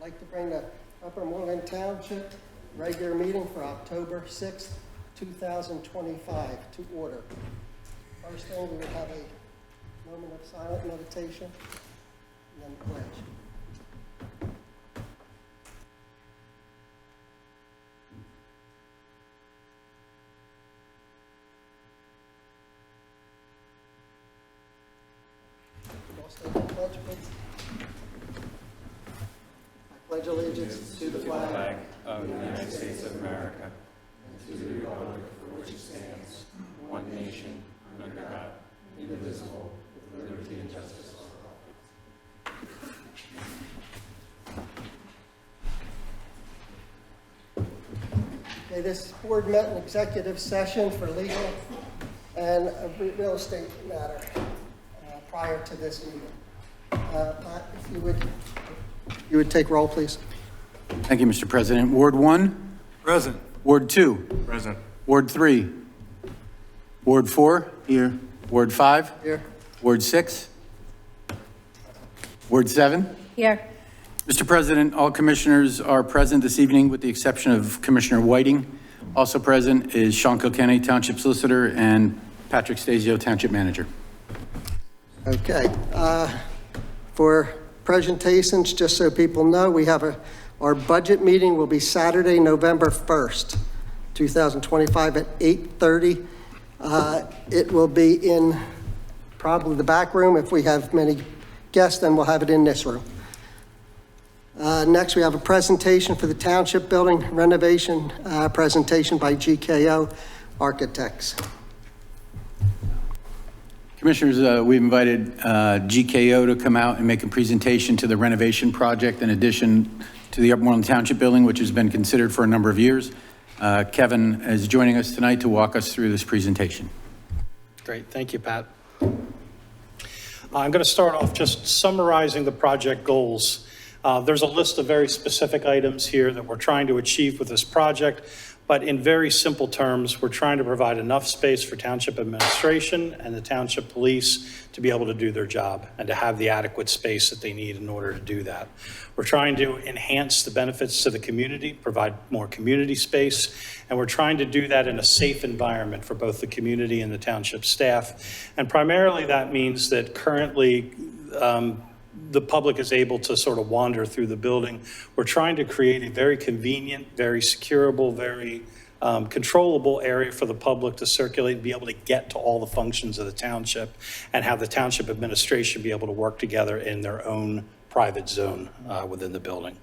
I'd like to bring the Upper Moreland Township regular meeting for October 6th, 2025 to order. First thing, we would have a moment of silent meditation and then pledge. Pledge, please. I pledge allegiance to the flag of the United States of America and to the republic for which it stands, one nation, under God, indivisible, with liberty and justice for all. Okay, this board met in executive session for legal and a real estate matter prior to this meeting. Pat, if you would take roll, please. Thank you, Mr. President. Ward 1? Present. Ward 2? Present. Ward 3? Ward 4? Here. Ward 5? Here. Ward 6? Ward 7? Here. Mr. President, all commissioners are present this evening with the exception of Commissioner Whiting. Also present is Sean Kilkenny, Township Solicitor, and Patrick Stasio, Township Manager. Okay. For presentations, just so people know, we have our budget meeting will be Saturday, November 1st, 2025 at 8:30. It will be in probably the back room. If we have many guests, then we'll have it in this room. Next, we have a presentation for the Township Building renovation presentation by GKO Architects. Commissioners, we've invited GKO to come out and make a presentation to the renovation project in addition to the Upper Moreland Township building, which has been considered for a number of years. Kevin is joining us tonight to walk us through this presentation. Great, thank you, Pat. I'm going to start off just summarizing the project goals. There's a list of very specific items here that we're trying to achieve with this project, but in very simple terms, we're trying to provide enough space for township administration and the township police to be able to do their job and to have the adequate space that they need in order to do that. We're trying to enhance the benefits to the community, provide more community space, and we're trying to do that in a safe environment for both the community and the township staff. And primarily that means that currently, the public is able to sort of wander through the building. We're trying to create a very convenient, very securable, very controllable area for the public to circulate and be able to get to all the functions of the township and have the township administration be able to work together in their own private zone within the building.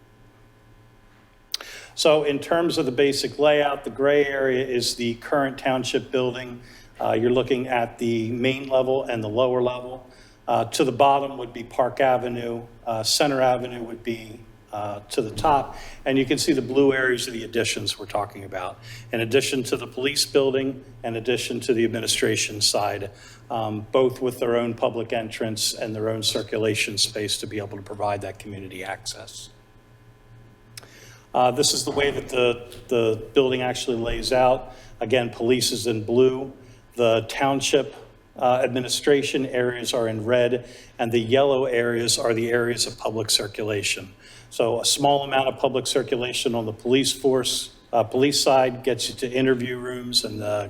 So in terms of the basic layout, the gray area is the current township building. You're looking at the main level and the lower level. To the bottom would be Park Avenue, Center Avenue would be to the top, and you can see the blue areas of the additions we're talking about. In addition to the police building, in addition to the administration side, both with their own public entrance and their own circulation space to be able to provide that community access. This is the way that the building actually lays out. Again, police is in blue. The township administration areas are in red, and the yellow areas are the areas of public circulation. So a small amount of public circulation on the police force, police side gets you to interview rooms and the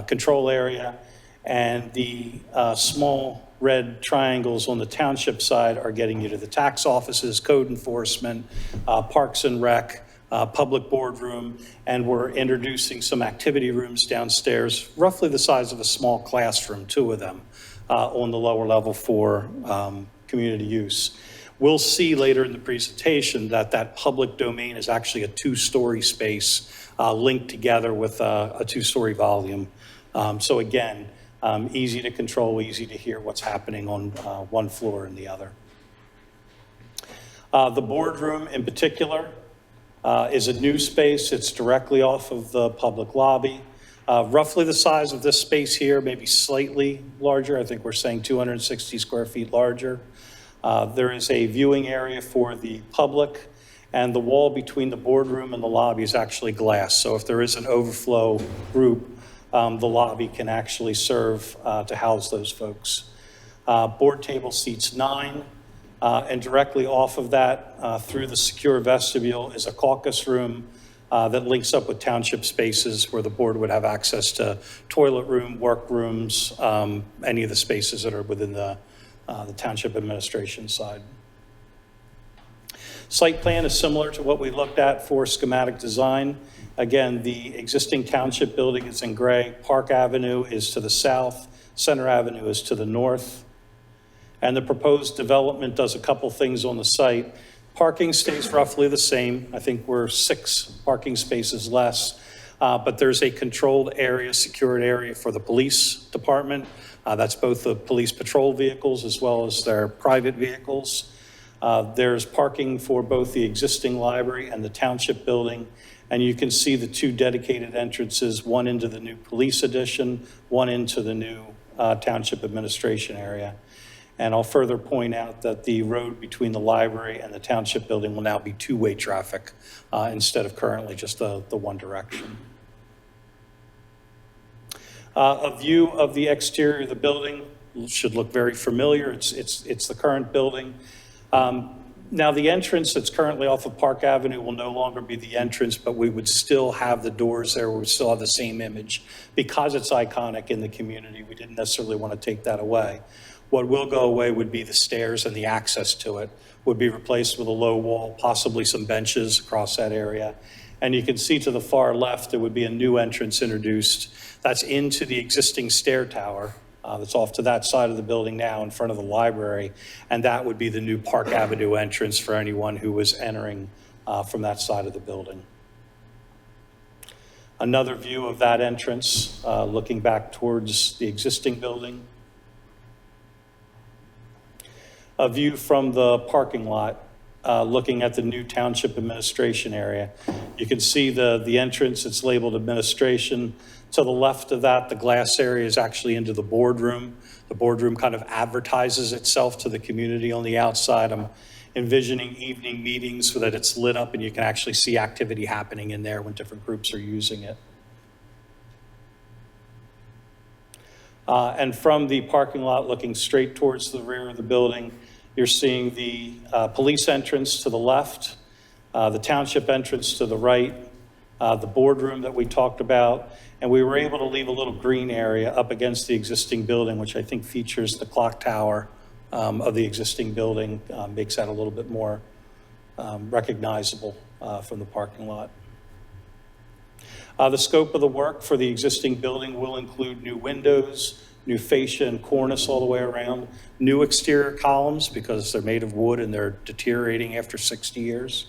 control area, and the small red triangles on the township side are getting you to the tax offices, code enforcement, parks and rec, public boardroom, and we're introducing some activity rooms downstairs, roughly the size of a small classroom, 2 of them, on the lower level for community use. We'll see later in the presentation that that public domain is actually a 2-story space linked together with a 2-story volume. So again, easy to control, easy to hear what's happening on one floor and the other. The boardroom in particular is a new space. It's directly off of the public lobby. Roughly the size of this space here, maybe slightly larger. I think we're saying 260 square feet larger. There is a viewing area for the public, and the wall between the boardroom and the lobby is actually glass. So if there is an overflow group, the lobby can actually serve to house those folks. Board table seats 9. And directly off of that, through the secure vestibule, is a caucus room that links up with township spaces where the board would have access to toilet room, work rooms, any of the spaces that are within the township administration side. Site plan is similar to what we looked at for schematic design. Again, the existing township building is in gray. Park Avenue is to the south. Center Avenue is to the north. And the proposed development does a couple things on the site. Parking stays roughly the same. I think we're 6 parking spaces less. But there's a controlled area, secured area for the police department. That's both the police patrol vehicles as well as their private vehicles. There's parking for both the existing library and the township building. And you can see the 2 dedicated entrances, one into the new police addition, one into the new township administration area. And I'll further point out that the road between the library and the township building will now be 2-way traffic instead of currently just the one direction. A view of the exterior of the building should look very familiar. It's the current building. Now the entrance that's currently off of Park Avenue will no longer be the entrance, but we would still have the doors there. We would still have the same image. Because it's iconic in the community, we didn't necessarily want to take that away. What will go away would be the stairs, and the access to it would be replaced with a low wall, possibly some benches across that area. And you can see to the far left, there would be a new entrance introduced. That's into the existing stair tower. That's off to that side of the building now in front of the library. And that would be the new Park Avenue entrance for anyone who was entering from that side of the building. Another view of that entrance, looking back towards the existing building. A view from the parking lot, looking at the new township administration area. You can see the entrance, it's labeled administration. To the left of that, the glass area is actually into the boardroom. The boardroom kind of advertises itself to the community on the outside. I'm envisioning evening meetings so that it's lit up and you can actually see activity happening in there when different groups are using it. And from the parking lot looking straight towards the rear of the building, you're seeing the police entrance to the left, the township entrance to the right, the boardroom that we talked about, and we were able to leave a little green area up against the existing building, which I think features the clock tower of the existing building, makes that a little bit more recognizable from the parking lot. The scope of the work for the existing building will include new windows, new fascia and cornice all the way around, new exterior columns because they're made of wood and they're deteriorating after 60 years.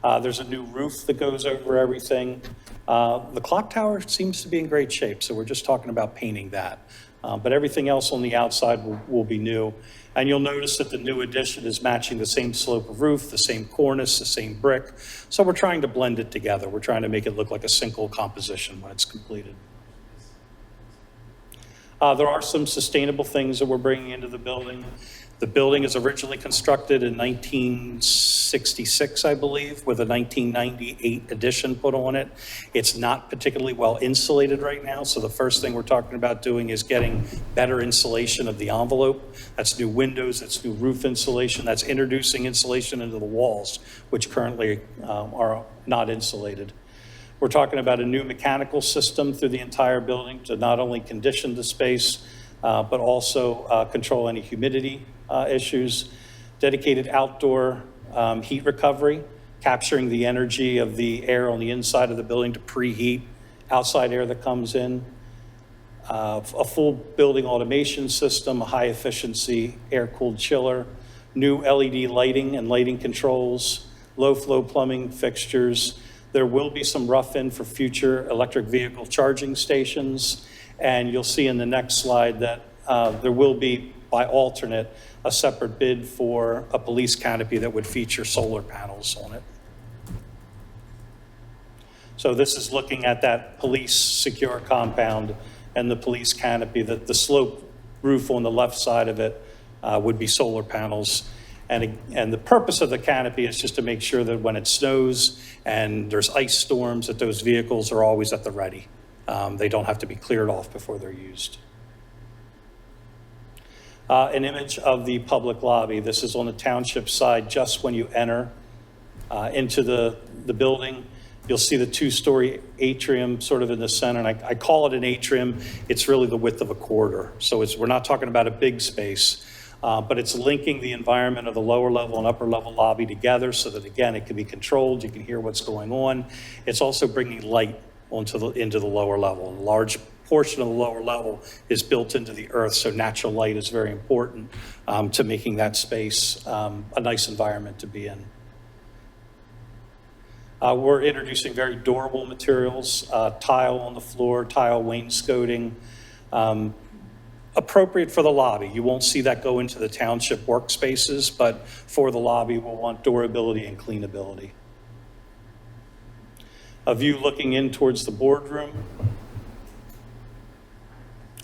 There's a new roof that goes over everything. The clock tower seems to be in great shape, so we're just talking about painting that. But everything else on the outside will be new. And you'll notice that the new addition is matching the same slope of roof, the same cornice, the same brick. So we're trying to blend it together. We're trying to make it look like a single composition when it's completed. There are some sustainable things that we're bringing into the building. The building is originally constructed in 1966, I believe, with a 1998 addition put on it. It's not particularly well insulated right now, so the first thing we're talking about doing is getting better insulation of the envelope. That's new windows, that's new roof insulation, that's introducing insulation into the walls, which currently are not insulated. We're talking about a new mechanical system through the entire building to not only condition the space, but also control any humidity issues. Dedicated outdoor heat recovery, capturing the energy of the air on the inside of the building to preheat outside air that comes in. A full building automation system, a high efficiency air-cooled chiller, new LED lighting and lighting controls, low flow plumbing fixtures. There will be some rough-in for future electric vehicle charging stations. And you'll see in the next slide that there will be, by alternate, a separate bid for a police canopy that would feature solar panels on it. So this is looking at that police secure compound and the police canopy. That the slope roof on the left side of it would be solar panels. And the purpose of the canopy is just to make sure that when it snows and there's ice storms, that those vehicles are always at the ready. They don't have to be cleared off before they're used. An image of the public lobby. This is on the township side, just when you enter into the building. You'll see the two-story atrium sort of in the center, and I call it an atrium. It's really the width of a corridor. So we're not talking about a big space, but it's linking the environment of the lower level and upper level lobby together so that, again, it can be controlled. You can hear what's going on. It's also bringing light into the lower level. A large portion of the lower level is built into the earth, so natural light is very important to making that space a nice environment to be in. We're introducing very durable materials, tile on the floor, tile wainscoting, appropriate for the lobby. You won't see that go into the township workspaces, but for the lobby, we'll want durability and cleanability. A view looking in towards the boardroom,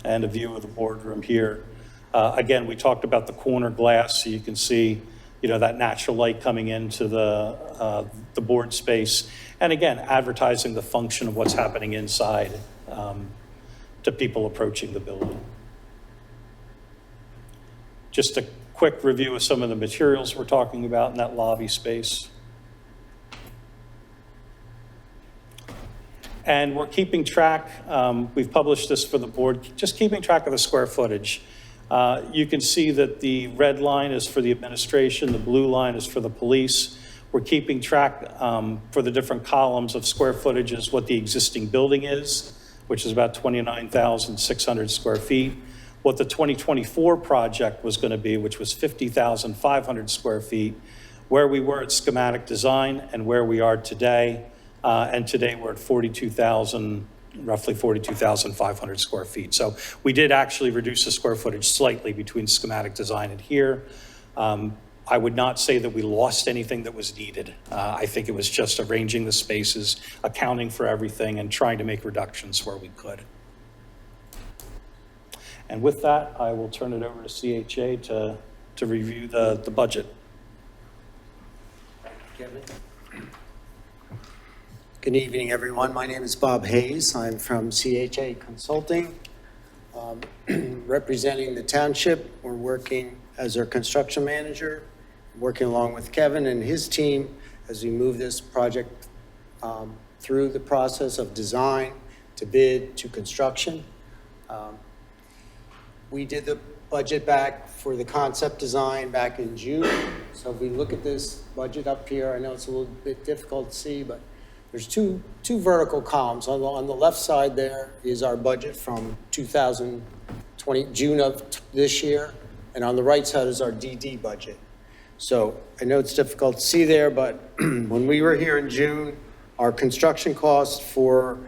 and a view of the boardroom here. Again, we talked about the corner glass, so you can see, that natural light coming into the board space. And again, advertising the function of what's happening inside to people approaching the building. Just a quick review of some of the materials we're talking about in that lobby space. And we're keeping track, we've published this for the board, just keeping track of the square footage. You can see that the red line is for the administration, the blue line is for the police. We're keeping track for the different columns of square footages, what the existing building is, which is about 29,600 square feet. What the 2024 project was going to be, which was 50,500 square feet, where we were at schematic design and where we are today. And today we're at roughly 42,500 square feet. So we did actually reduce the square footage slightly between schematic design and here. I would not say that we lost anything that was needed. I think it was just arranging the spaces, accounting for everything, and trying to make reductions where we could. And with that, I will turn it over to CHA to review the budget. Kevin. Good evening, everyone. My name is Bob Hayes. I'm from CHA Consulting, representing the township. We're working as their construction manager, working along with Kevin and his team as we move this project through the process of design to bid to construction. We did the budget back for the concept design back in June. So if we look at this budget up here, I know it's a little bit difficult to see, but there's two vertical columns. On the left side there is our budget from 2020, June of this year, and on the right side is our DD budget. So I know it's difficult to see there, but when we were here in June, our construction cost for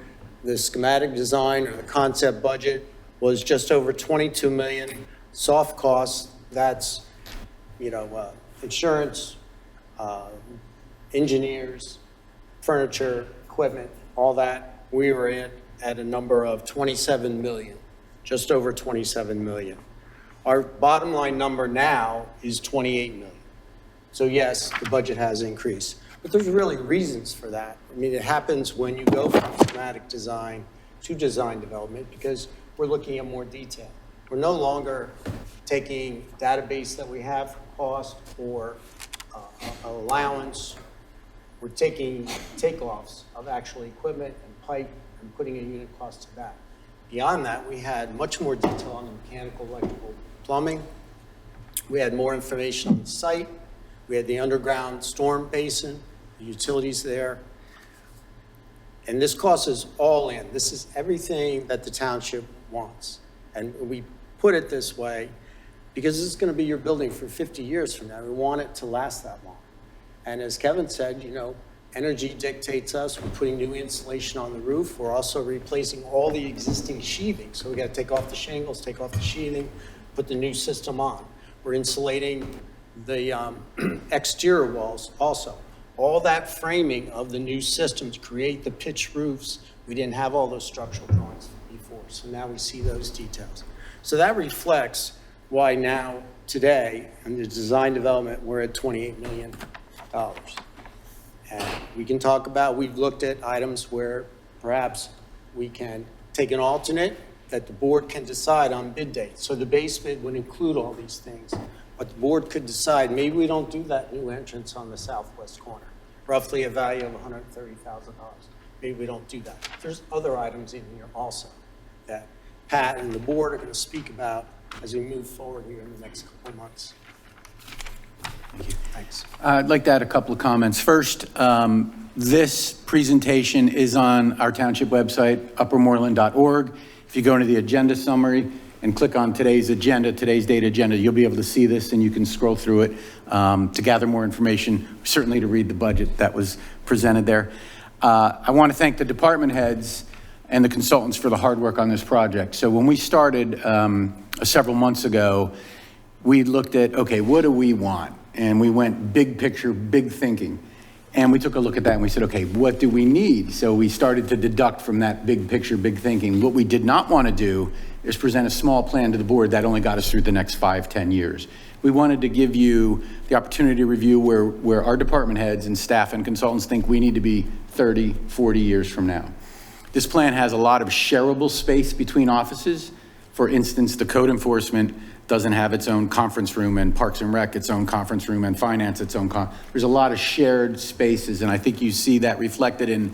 the schematic design or the concept budget was just over 22 million. Soft costs, that's, insurance, engineers, furniture, equipment, all that, we were at a number of 27 million, just over 27 million. Our bottom line number now is 28 million. So yes, the budget has increased, but there's really reasons for that. I mean, it happens when you go from schematic design to design development because we're looking at more detail. We're no longer taking database that we have for cost or allowance. We're taking takeoffs of actual equipment and pipe and putting a unit cost to that. Beyond that, we had much more detail on the mechanical, electrical, plumbing. We had more information on the site. We had the underground storm basin, the utilities there. And this cost is all in. This is everything that the township wants. And we put it this way because this is going to be your building for 50 years from now. We want it to last that long. And as Kevin said, energy dictates us. We're putting new insulation on the roof. We're also replacing all the existing sheathing. So we got to take off the shingles, take off the sheathing, put the new system on. We're insulating the exterior walls also. All that framing of the new system to create the pitch roofs, we didn't have all those structural drawings before. So now we see those details. So that reflects why now, today, in the design development, we're at $28 million. And we can talk about, we've looked at items where perhaps we can take an alternate that the board can decide on bid dates. So the base bid would include all these things, but the board could decide, maybe we don't do that new entrance on the southwest corner, roughly a value of $130,000. Maybe we don't do that. There's other items in here also that Pat and the board are going to speak about as we move forward here in the next couple of months. Thank you. Thanks. I'd like to add a couple of comments. First, this presentation is on our township website, uppermoreland.org. If you go into the agenda summary and click on today's agenda, today's date agenda, you'll be able to see this and you can scroll through it to gather more information, certainly to read the budget that was presented there. I want to thank the department heads and the consultants for the hard work on this project. So when we started several months ago, we looked at, okay, what do we want? And we went big picture, big thinking. And we took a look at that and we said, okay, what do we need? So we started to deduct from that big picture, big thinking. What we did not want to do is present a small plan to the board that only got us through the next 5-10 years. We wanted to give you the opportunity to review where our department heads and staff and consultants think we need to be 30, 40 years from now. This plan has a lot of shareable space between offices. For instance, the code enforcement doesn't have its own conference room, and Parks and Rec its own conference room, and Finance its own there's a lot of shared spaces, and I think you see that reflected in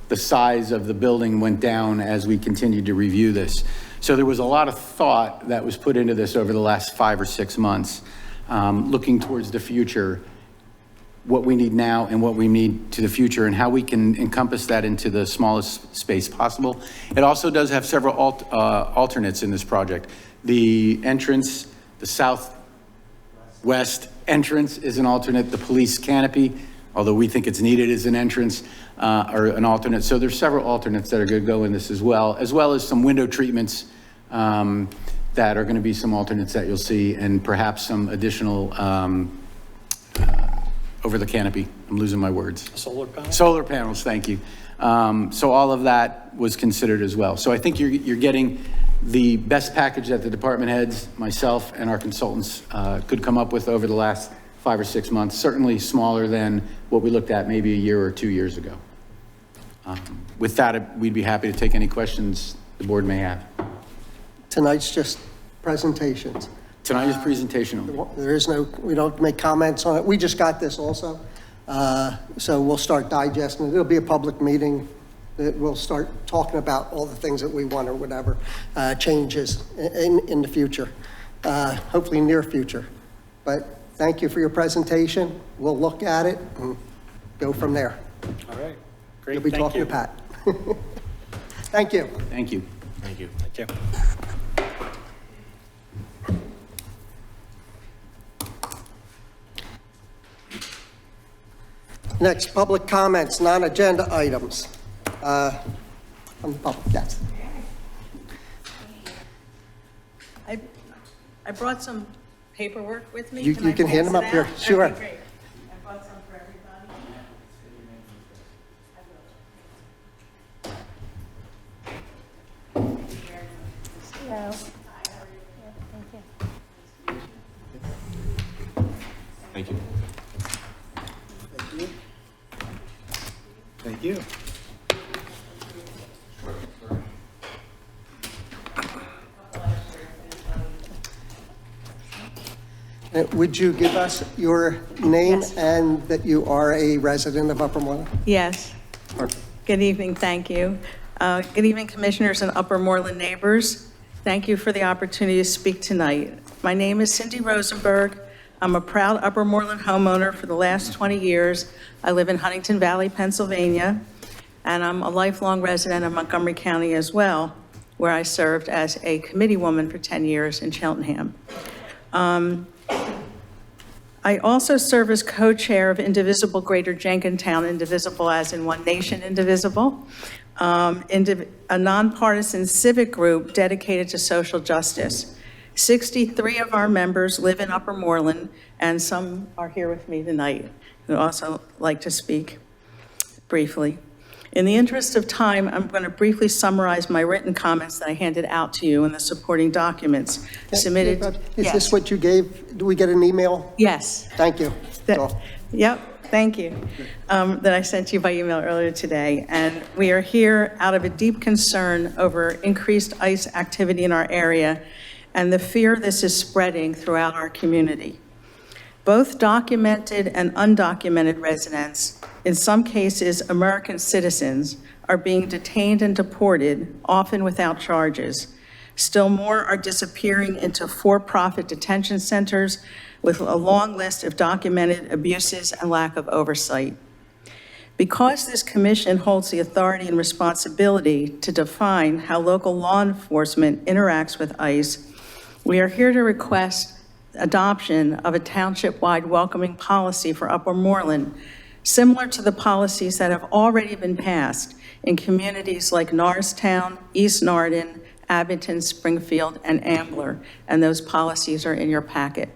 the size of the building went down as we continued to review this. So there was a lot of thought that was put into this over the last 5 or 6 months, looking towards the future, what we need now and what we need to the future, and how we can encompass that into the smallest space possible. It also does have several alternates in this project. The entrance, the southwest entrance is an alternate. The police canopy, although we think it's needed as an entrance, or an alternate. So there's several alternates that are going to go in this as well as some window treatments that are going to be some alternates that you'll see, and perhaps some additional over the canopy. I'm losing my words. Solar panels? Solar panels, thank you. So all of that was considered as well. So I think you're getting the best package that the department heads, myself, and our consultants could come up with over the last 5 or 6 months, certainly smaller than what we looked at maybe a year or 2 years ago. With that, we'd be happy to take any questions the board may have. Tonight's just presentations. Tonight is presentation. There is no, we don't make comments on it. We just got this also. So we'll start digesting it. It'll be a public meeting. We'll start talking about all the things that we want or whatever changes in the future, hopefully near future. But thank you for your presentation. We'll look at it and go from there. All right, great. You'll be Thank talking you. to Pat. Thank you. Thank you. Thank you. Thank you. Next, public comments, non-agenda items. From the public, yes. I brought some paperwork with me. You I can hand pass them it up here. out? Sure. Okay, great. I brought some for everybody. Hello. Thank you. Thank you. Thank you. Would you give us your name Yes. and that you are a resident of Upper Moreland? Yes. Good evening, thank you. Good evening, commissioners and Upper Moreland neighbors. Thank you for the opportunity to speak tonight. My name is Cindy Rosenberg. I'm a proud Upper Moreland homeowner for the last 20 years. I live in Huntington Valley, Pennsylvania, and I'm a lifelong resident of Montgomery County as well, where I served as a committee woman for 10 years in Cheltenham. I also serve as co-chair of Indivisible Greater Jenkintown, Indivisible as in One Nation Indivisible, a nonpartisan civic group dedicated to social justice. 63 of our members live in Upper Moreland, and some are here with me tonight who also like to speak briefly. In the interest of time, I'm going to briefly summarize my written comments that I handed out to you in the supporting documents submitted. Is Yes. this what you gave? Do we get an email? Yes. Thank you. That's all. Yep. Thank you, that I sent you by email earlier today. And we are here out of a deep concern over increased ICE activity in our area and the fear this is spreading throughout our community. Both documented and undocumented residents, in some cases American citizens, are being detained and deported, often without charges. Still more are disappearing into for-profit detention centers with a long list of documented abuses and lack of oversight. Because this commission holds the authority and responsibility to define how local law enforcement interacts with ICE, we are here to request adoption of a township-wide welcoming policy for Upper Moreland, similar to the policies that have already been passed in communities like Norristown, East Nardin, Abington, Springfield, and Ambler, and those policies are in your packet.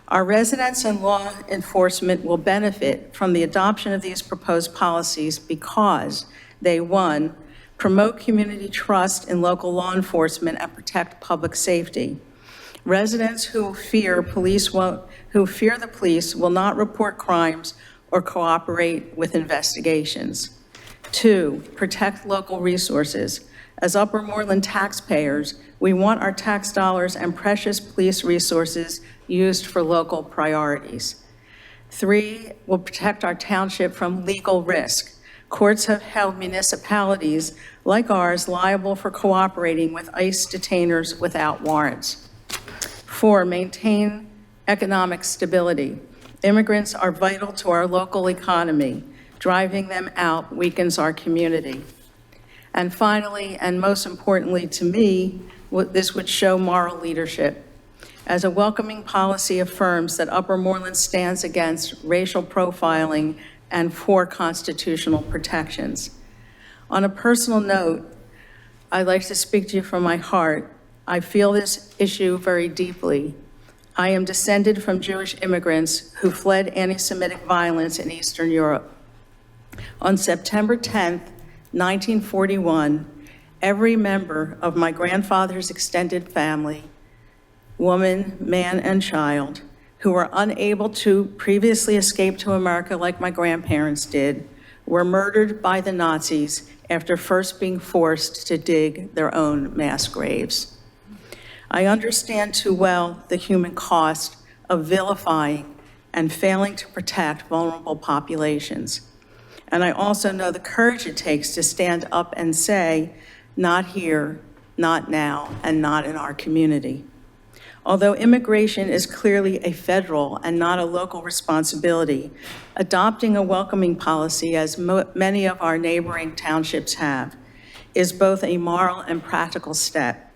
Our residents and law enforcement will benefit from the adoption of these proposed policies because they, one, promote community trust in local law enforcement and protect public safety. Residents who fear the police will not report crimes or cooperate with investigations. Two, protect local resources. As Upper Moreland taxpayers, we want our tax dollars and precious police resources used for local priorities. Three, will protect our township from legal risk. Courts have held municipalities like ours liable for cooperating with ICE detainers without warrants. Four, maintain economic stability. Immigrants are vital to our local economy. Driving them out weakens our community. And finally, and most importantly to me, this would show moral leadership. As a welcoming policy affirms that Upper Moreland stands against racial profiling and for constitutional protections. On a personal note, I'd like to speak to you from my heart. I feel this issue very deeply. I am descended from Jewish immigrants who fled anti-Semitic violence in Eastern Europe. On September 10th, 1941, every member of my grandfather's extended family, woman, man, and child, who were unable to previously escape to America like my grandparents did, were murdered by the Nazis after first being forced to dig their own mass graves. I understand too well the human cost of vilifying and failing to protect vulnerable populations. And I also know the courage it takes to stand up and say, not here, not now, and not in our community. Although immigration is clearly a federal and not a local responsibility, adopting a welcoming policy, as many of our neighboring townships have, is both a moral and practical step.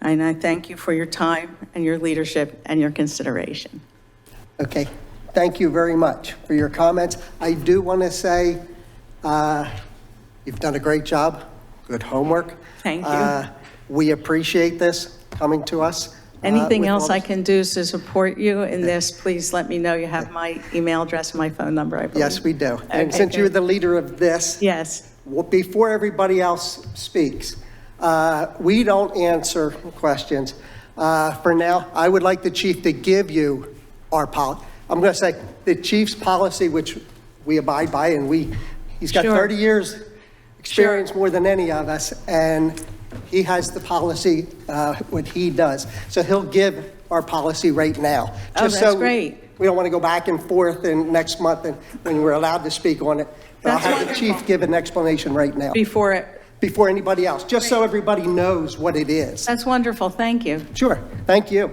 And I thank you for your time and your leadership and your consideration. Okay, thank you very much for your comments. I do want to say you've done a great job, good homework. Thank you. We appreciate this coming to us. Anything else I can do to support you in this, please let me know. You have my email address and my phone number, I believe. Yes, we do. And Okay, since you're good. the leader of this, Yes, before everybody else speaks, we don't answer questions. For now, I would like the chief to give you our policy. I'm going to say the chief's policy, which we abide by, and he's got Sure. 30 years experience more than any of us, and he has the policy, what he does. So he'll give our policy right now. Oh, Just that's so great. We don't want to go back and forth and next month and when we're allowed to speak on it. But I'll That's have the wonderful. chief give an explanation right now before anybody else, just so everybody knows what it is. that's wonderful, thank you. Sure, thank you.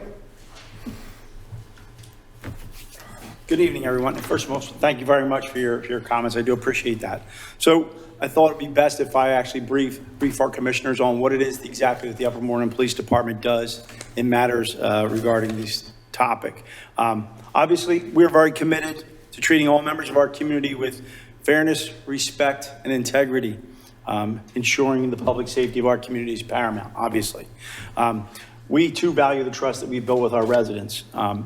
Good evening, everyone. First of all, thank you very much for your comments. I do appreciate that. So I thought it'd be best if I actually brief our commissioners on what it is exactly that the Upper Moreland Police Department does in matters regarding this topic. Obviously, we're very committed to treating all members of our community with fairness, respect, and integrity, ensuring the public safety of our community is paramount, obviously. We too value the trust that we built with our residents.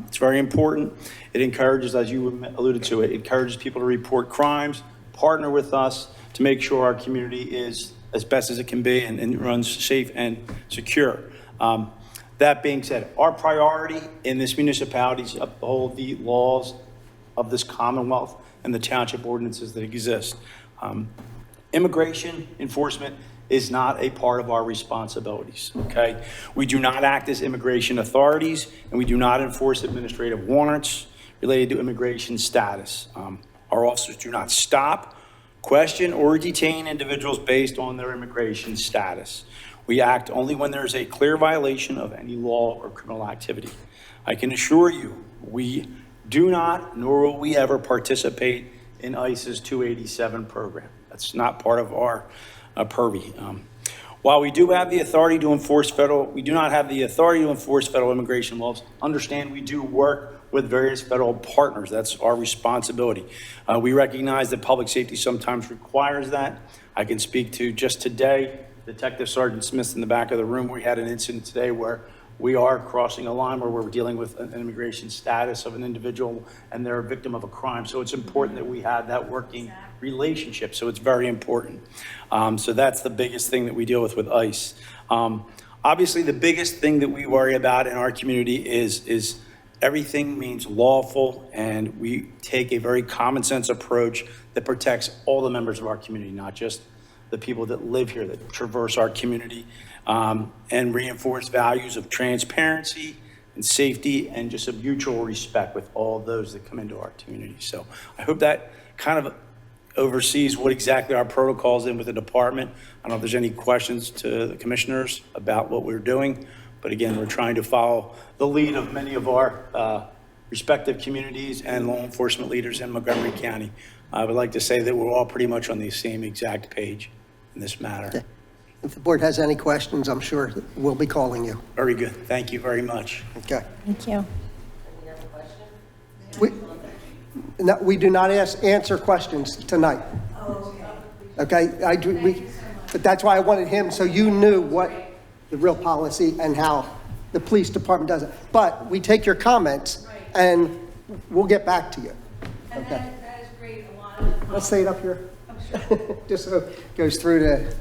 It's very important. It encourages, as you alluded to, it encourages people to report crimes, partner with us to make sure our community is as best as it can be and runs safe and secure. That being said, our priority in this municipality is to uphold the laws of this Commonwealth, and the township ordinances that exist. Immigration enforcement is not a part of our responsibilities, okay? We do not act as immigration authorities, and we do not enforce administrative warrants related to immigration status. Our officers do not stop, question, or detain individuals based on their immigration status. We act only when there is a clear violation of any law or criminal activity. I can assure you, we do not, nor will we ever participate in ICE's 287 program. That's not part of our purview. While we do have the authority to enforce we do not have the authority to enforce federal immigration laws. Understand we do work with various federal partners. That's our responsibility. We recognize that public safety sometimes requires that. I can speak to just today, Detective Sergeant Smith's in the back of the room. We had an incident today where we are crossing a line where we're dealing with an immigration status of an individual and they're a victim of a crime. So it's important that we have that working relationship. So it's very important. So that's the biggest thing that we deal with ICE. Obviously, the biggest thing that we worry about in our community is everything means lawful, and we take a very common sense approach that protects all the members of our community, not just the people that live here, that traverse our community, and reinforce values of transparency and safety and just a mutual respect with all those that come into our community. So I hope that kind of oversees what exactly our protocols in with the department. I don't know if there's any questions to the commissioners about what we're doing, but again, we're trying to follow the lead of many of our respective communities and law enforcement leaders in Montgomery County. I would like to say that we're all pretty much on the same exact page in this matter. Okay. If the board has any questions, I'm sure we'll be calling you. Very good. Thank you very much. Okay. Thank you. We do not answer questions tonight. Okay, but that's why I wanted him, so you knew what the real policy and how the police department does it. But we take your comments and we'll get back to you. And Okay. that is great. A lot of Let's say it up here. Just so it goes through to.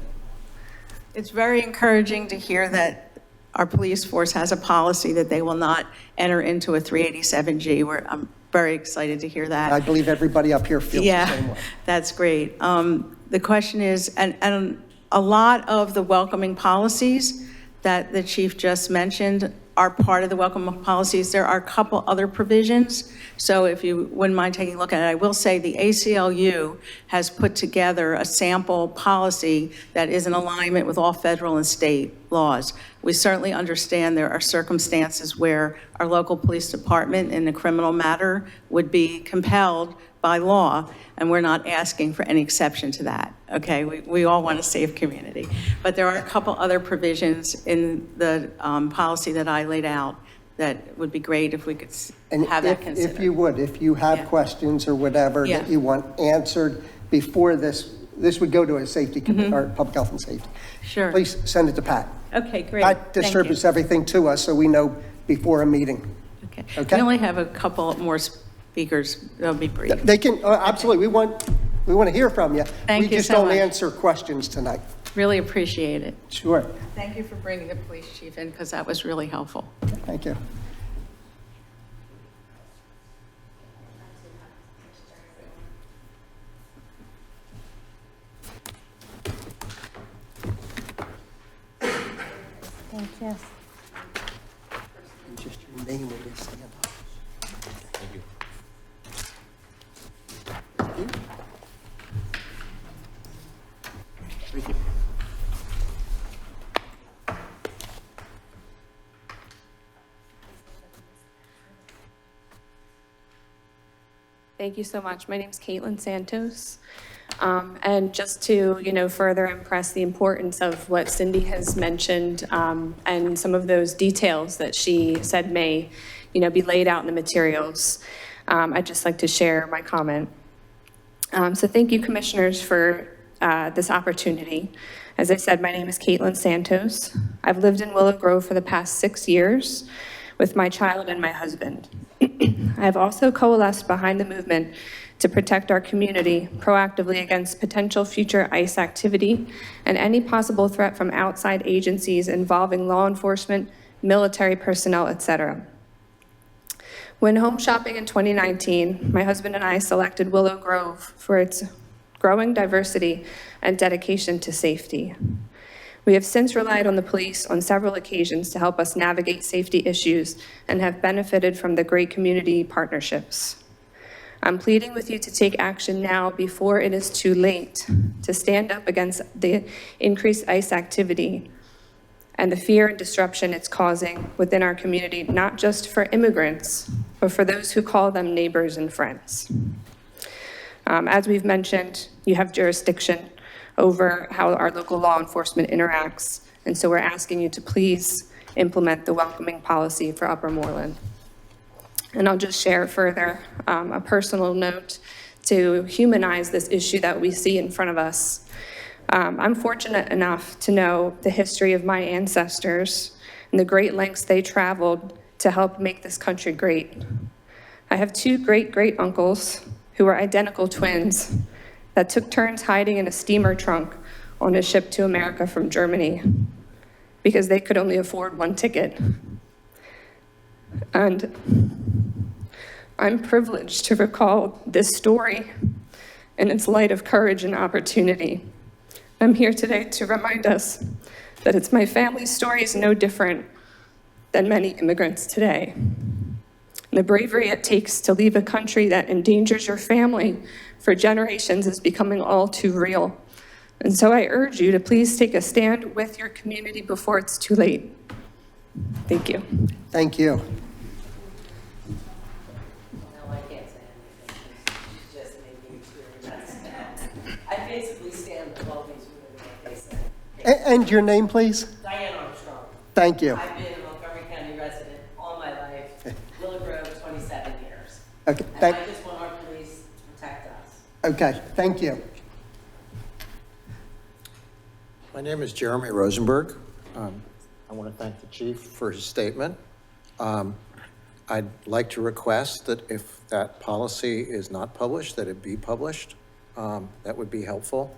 It's very encouraging to hear that our police force has a policy that they will not enter into a 387G. I'm very excited to hear that. I believe everybody up here feels the same Yeah, way. that's great. The question is, and a lot of the welcoming policies that the chief just mentioned are part of the welcoming policies. There are a couple other provisions. So if you wouldn't mind taking a look at it, I will say the ACLU has put together a sample policy that is in alignment with all federal and state laws. We certainly understand there are circumstances where our local police department in a criminal matter would be compelled by law, and we're not asking for any exception to that, okay? We all want a safe community. But there are a couple other provisions in the policy that I laid out that would be great if we could And have that considered. if you would, if you have Yeah. questions or whatever Yeah. that you want answered before this would go to a safety committee or public health and safety. Sure. Please send it to Pat. Okay, great. Pat Thank you. distributes everything to us so we know before a meeting. Okay. Okay. We only have a couple more speakers. They'll be brief. They can, absolutely, we want to hear from you. Thank you We just so don't much. answer questions tonight. Really appreciate it. Sure. Thank you for bringing the police chief in, because that was really helpful. Thank you. Thank you. Just your name when you stand up. Thank you so much. My name is Caitlin Santos. And just to, further impress the importance of what Cindy has mentioned and some of those details that she said may, be laid out in the materials, I'd just like to share my comment. So thank you, commissioners, for this opportunity. As I said, my name is Caitlin Santos. I've lived in Willow Grove for the past 6 years with my child and my husband. I have also coalesced behind the movement to protect our community proactively against potential future ICE activity and any possible threat from outside agencies involving law enforcement, military personnel, etc. When home shopping in 2019, my husband and I selected Willow Grove for its growing diversity and dedication to safety. We have since relied on the police on several occasions to help us navigate safety issues and have benefited from the great community partnerships. I'm pleading with you to take action now before it is too late to stand up against the increased ICE activity and the fear and disruption it's causing within our community, not just for immigrants, but for those who call them neighbors and friends. As we've mentioned, you have jurisdiction over how our local law enforcement interacts, and so we're asking you to please implement the welcoming policy for Upper Moreland. And I'll just share further a personal note to humanize this issue that we see in front of us. I'm fortunate enough to know the history of my ancestors and the great lengths they traveled to help make this country great. I have two great uncles who were identical twins that took turns hiding in a steamer trunk on a ship to America from Germany because they could only afford one ticket. And I'm privileged to recall this story in its light of courage and opportunity. I'm here today to remind us that it's my family's story is no different than many immigrants today. And the bravery it takes to leave a country that endangers your family for generations is becoming all too real. And so I urge you to please take a stand with your community before it's too late. Thank you. Thank you. No, I can't say anything. She's just making experiments. I basically stand with all these women like they say. And your name, please? Diane Armstrong. Thank you. I've been a Montgomery County resident all my life. Willow Grove, 27 years. Okay, And I just want our police to protect us. okay, thank you. My name is Jeremy Rosenberg. I want to thank the chief for his statement. I'd like to request that if that policy is not published, that it be published. That would be helpful.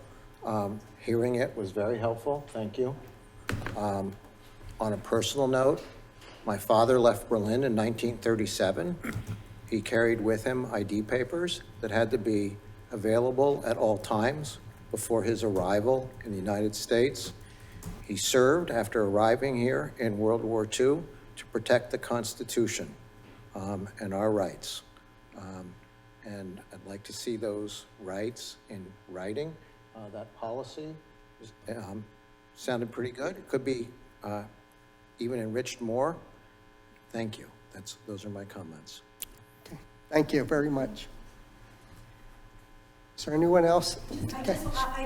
Hearing it was very helpful. Thank you. On a personal note, my father left Berlin in 1937. He carried with him ID papers that had to be available at all times before his arrival in the United States. He served after arriving here in World War II to protect the Constitution and our rights. And I'd like to see those rights in writing. That policy sounded pretty good. It could be even enriched more. Thank you. Those are my comments. Okay, thank you very much. Is there anyone else? I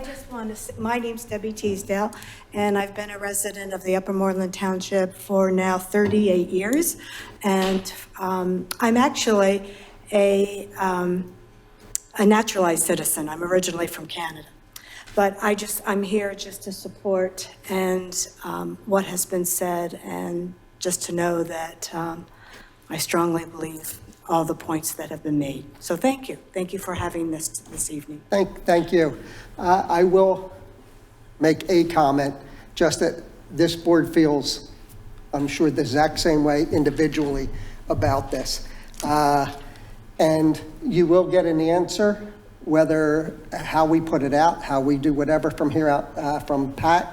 just want to say, my name's Debbie Teasdale, and I've been a resident of the Upper Moreland Township for now 38 years. And I'm actually a naturalized citizen. I'm originally from Canada. But I'm here just to support and what has been said, and just to know that I strongly believe all the points that have been made. So thank you. Thank you for having this evening. Thank you. I will make a comment, just that this board feels, I'm sure, the exact same way individually about this. And you will get an answer, whether how we put it out, how we do whatever from here out, from Pat.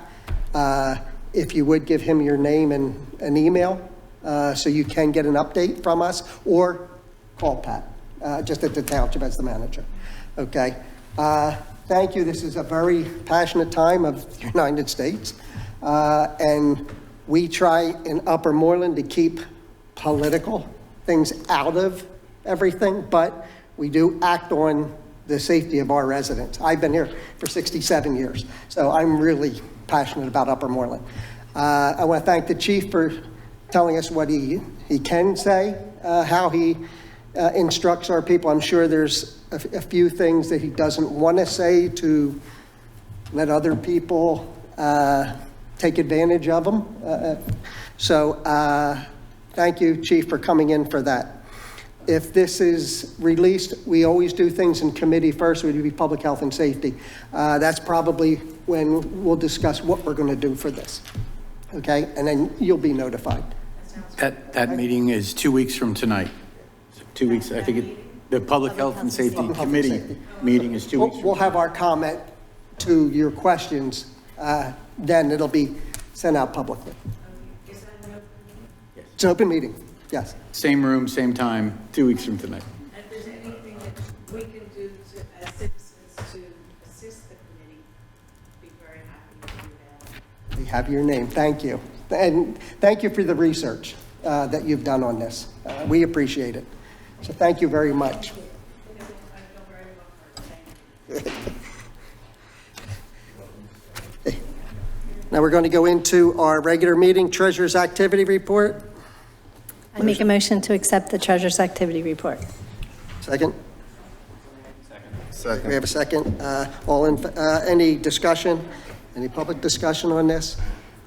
If you would give him your name and an email, so you can get an update from us, or call Pat, just at the township as the manager. Okay. Thank you. This is a very passionate time of the United States. And we try in Upper Moreland to keep political things out of everything, but we do act on the safety of our residents. I've been here for 67 years, so I'm really passionate about Upper Moreland. I want to thank the chief for telling us what he can say, how he instructs our people. I'm sure there's a few things that he doesn't want to say to let other people take advantage of them. So thank you, Chief, for coming in for that. If this is released, we always do things in committee first. It would be public health and safety. That's probably when we'll discuss what we're going to do for this. Okay, and then you'll be notified. That meeting is 2 weeks from tonight. 2 weeks. I think the Public Health and Safety Committee meeting is 2 weeks. We'll have our comment to your questions, then it'll be sent out publicly. It's an open meeting, yes. Same room, same time, 2 weeks from tonight. If there's anything that we can do as citizens to assist the committee, be very happy to do that. We have your name, thank you. And thank you for the research that you've done on this. We appreciate it. So thank you very much. Now we're going to go into our regular meeting treasurer's activity report. I make a motion to accept the treasurer's activity report. Second? Second. We have a second. Any discussion? Any public discussion on this?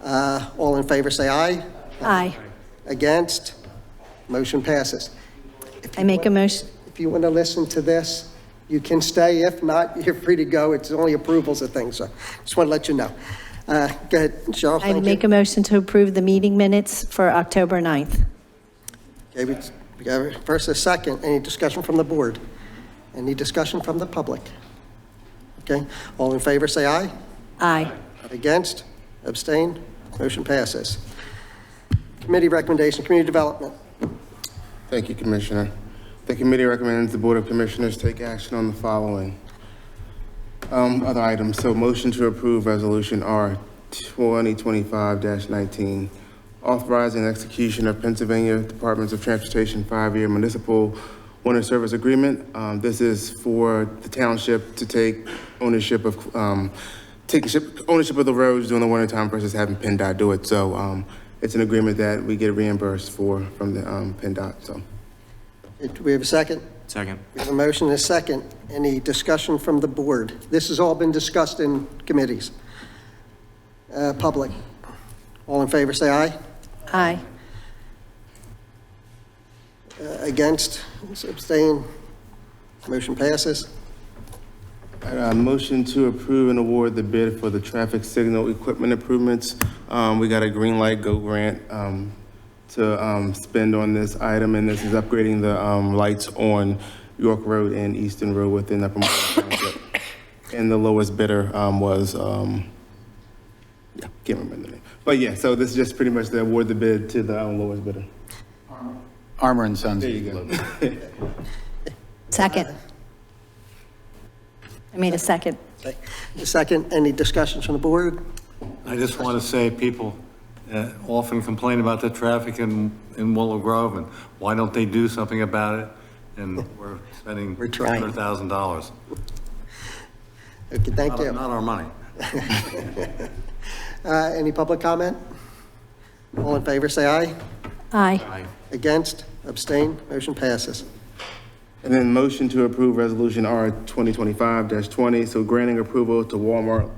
All in favor, say aye. Aye. Against? Motion passes. I make a motion, If you want to listen to this, you can stay. If not, you're free to go. It's only approvals of things, so just want to let you know. Go ahead, Cheryl. I Thank make you. a motion to approve the meeting minutes for October 9th. Okay, we got first a second. Any discussion from the board? Any discussion from the public? Okay, all in favor, say aye. Aye. Against? Abstain? Motion passes. Committee recommendation, community development. Thank you, Commissioner. The committee recommends the Board of Commissioners take action on the following other items. So motion to approve Resolution R 2025-19, authorizing execution of Pennsylvania Departments of Transportation 5-year municipal winter service agreement. This is for the township to take ownership of the roads during the wintertime versus having PennDOT do it. So it's an agreement that we get reimbursed for from the PennDOT. So. Do we have a second? Second. We have a motion and a second. Any discussion from the board? This has all been discussed in committees. Public. All in favor, say aye. Aye. Against? Abstain? Motion passes. Motion to approve and award the bid for the traffic signal equipment improvements. We got a green light go grant to spend on this item, and this is upgrading the lights on York Road and Easton Road within Upper Marlin Township. And the lowest bidder was, yeah, can't remember the name. But yeah, so this is just pretty much to award the bid to the lowest bidder. Armor and Sons. There you go. Second. I made a second. Second, any discussions from the board? I just want to say people often complain about the traffic in Willow Grove, and why don't they do something about it? And we're spending trying. $100,000. Okay, thank you. Not our money. Any public comment? All in favor, say aye. Aye. Against? Abstain? Motion passes. And then motion to approve Resolution R 2025-20, so granting approval to Walmart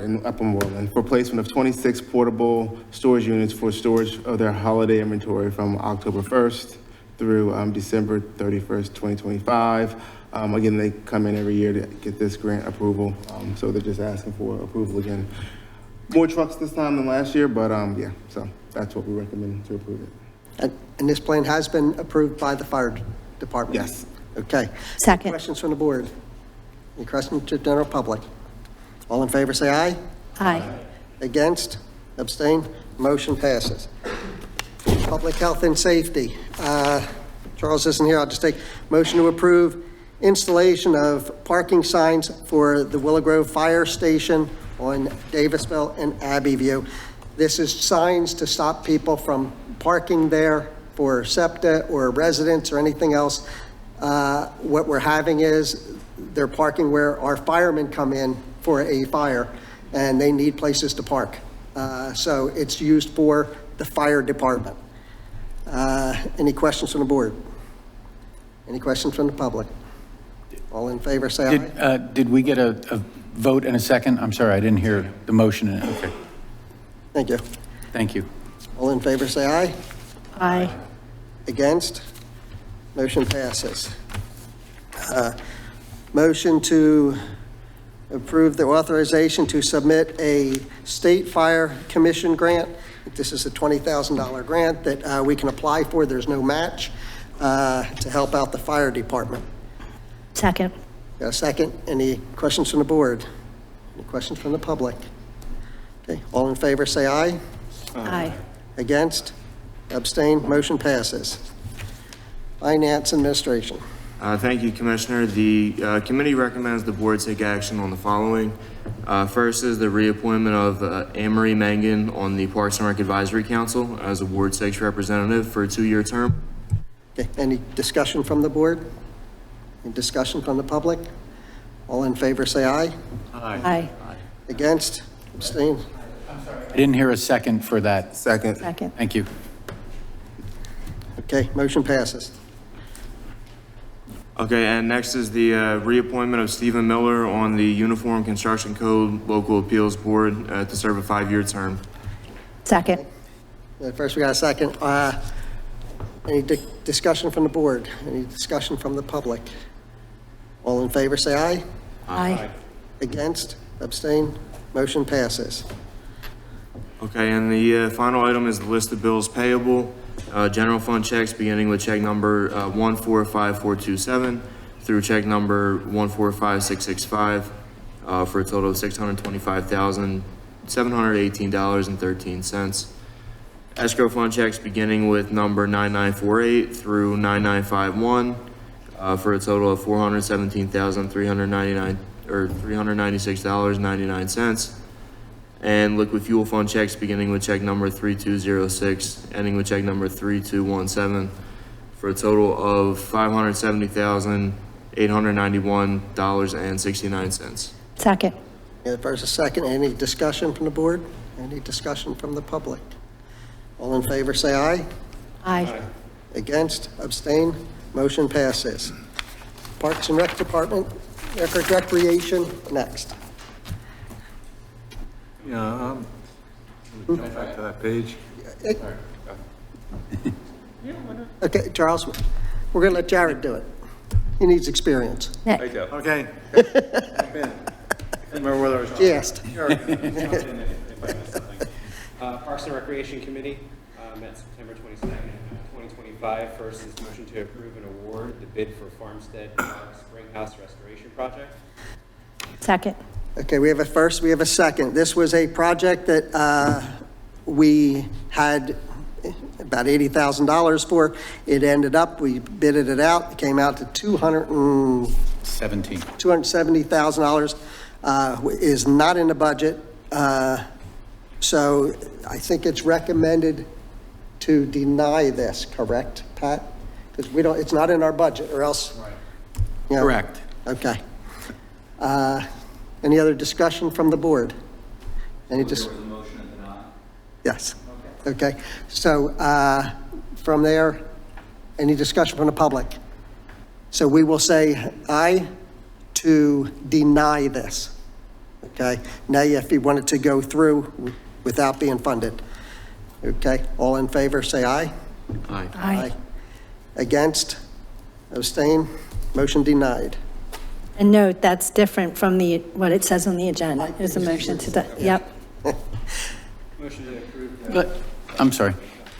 in Upper Moreland for placement of 26 portable storage units for storage of their holiday inventory from October 1st through December 31st, 2025. Again, they come in every year to get this grant approval, so they're just asking for approval again. More trucks this time than last year, but yeah, so that's what we recommend to approve it. And this plan has been approved by the fire department? Yes. Okay. Second. Questions from the board? Any questions to the general public? All in favor, say aye. Aye. Against? Abstain? Motion passes. Public health and safety. Charles isn't here. I'll just take motion to approve installation of parking signs for the Willow Grove Fire Station on Davisville and Abbeview. This is signs to stop people from parking there for SEPTA or residents or anything else. What we're having is they're parking where our firemen come in for a fire and they need places to park. So it's used for the fire department. Any questions from the board? Any questions from the public? All in favor, say aye. Did we get a vote and a second? I'm sorry, I didn't hear the motion. Okay, Thank you. thank you. All in favor, say aye. Aye. Against? Motion passes. Motion to approve the authorization to submit a State Fire Commission grant. This is a $20,000 grant that we can apply for. There's no match. to help out the fire department. Second. Got a second? Any questions from the board? Any questions from the public? Okay, all in favor, say aye. Aye. Against? Abstain? Motion passes. Finance Administration. Thank you, Commissioner. The committee recommends the board take action on the following. First is the reappointment of Anne-Marie Mangan on the Parks and Rec Advisory Council as a Ward 6 representative for a 2-year term. Okay, any discussion from the board? Any discussion from the public? All in favor, say aye. Aye. Against? Abstain? I didn't hear a second for that. Second. Second. Thank you. Okay, motion passes. Okay, and next is the reappointment of Stephen Miller on the Uniform Construction Code Local Appeals Board to serve a 5-year term. Second. First, we got a second. Any discussion from the board? Any discussion from the public? All in favor, say aye. Aye. Against? Abstain? Motion passes. Okay, and the final item is the list of bills payable. General fund checks beginning with check number 145427 through check number 145665 for a total of $625,718.13. Escrow fund checks beginning with number 9948 through 9951 for a total of $417,399 or $396.99. And liquid fuel fund checks beginning with check number 3206, ending with check number 3217, for a total of $570,891.69. Second. Yeah, first a second. Any discussion from the board? Any discussion from the public? All in favor, say aye. Aye. Against? Abstain? Motion passes. Parks and Rec Department, Recreation, next. Yeah, let me jump back to that page. Okay, Charles, we're going to let Jared do it. He needs experience. Nick. Okay. Remember whether I was. Yes. Parks and Recreation Committee met September 22nd, 2025. First is motion to approve and award the bid for Farmstead Park Spring House Restoration Project. Second. Okay, we have a first, we have a second. This was a project that we had about $80,000 for. It ended up, we bidded it out, it came out to $270,000. Is not in the budget. So I think it's recommended to deny this, correct, Pat? Because we don't, it's not in our budget, or else. Right. You know, Correct. Okay. Any other discussion from the board? Any there was a motion to deny? Yes. Okay. So from there, any discussion from the public? So we will say aye to deny this. Okay. Now, if you want it to go through without being funded. Okay. All in favor, say aye. Aye. Aye. Against? Abstain? Motion denied. And note, that's different from what it says on the agenda. There's a motion to, yep. Motion to approve. But, I'm sorry.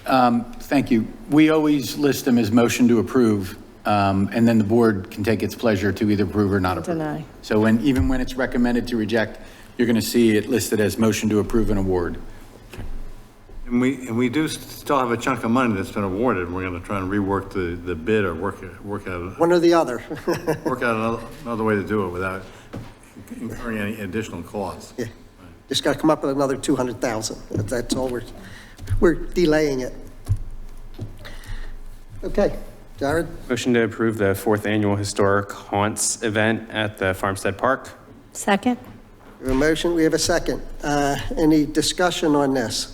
Thank you. We always list them as motion to approve, and then the board can take its pleasure to either approve or not approve. Deny. So even when it's recommended to reject, you're going to see it listed as motion to approve and award. And we do still have a chunk of money that's been awarded. We're going to try and rework the bid or work out One or the other. work out another way to do it without incurring any additional costs. Yeah. Just got to come up with another 200,000. That's all we're delaying it. Okay, Jared? Motion to approve the 4th Annual Historic Haunts event at the Farmstead Park. Second. We have a motion, we have a second. Any discussion on this?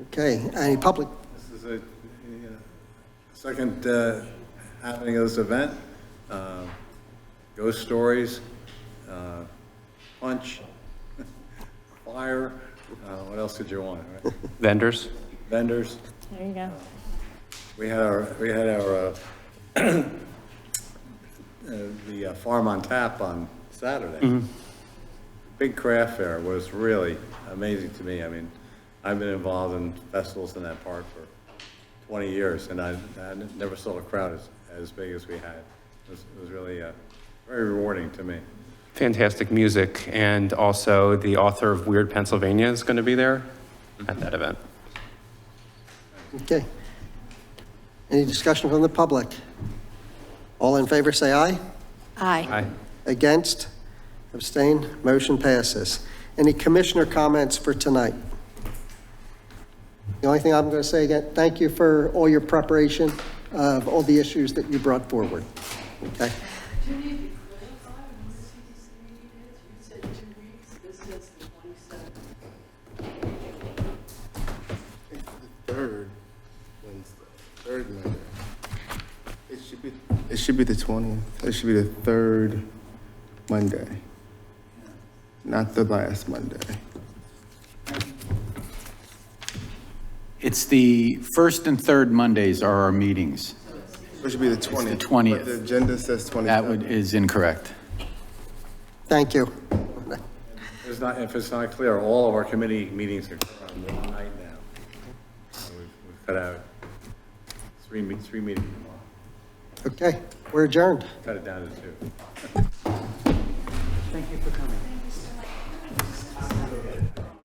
Okay, any public? This is a second happening of this event. Ghost stories, punch, fire, what else did you want, right? Vendors. Vendors. There you go. We had our the farm on tap on Saturday. Mm-hmm. Big craft fair was really amazing to me. I mean, I've been involved in festivals in that park for 20 years, and I never saw a crowd as big as we had. It was really very rewarding to me. Fantastic music, and also the author of Weird Pennsylvania is going to be there at that event. Okay. Any discussion from the public? All in favor, say aye. Aye. Aye. Against? Abstain? Motion passes. Any commissioner comments for tonight? The only thing I'm going to say again, thank you for all your preparation of all the issues that you brought forward. Okay. Third Monday. It should be the 20th. It should be the third Monday, not the last Monday. It's the first and third Mondays are our meetings. It should be the 20th. the 20th. But the agenda says 27th. That is incorrect. Thank you. If it's not clear, all of our committee meetings are on one night now. So we've cut out three meetings tomorrow. Okay, we're adjourned. Cut it down to 2. Thank you for coming.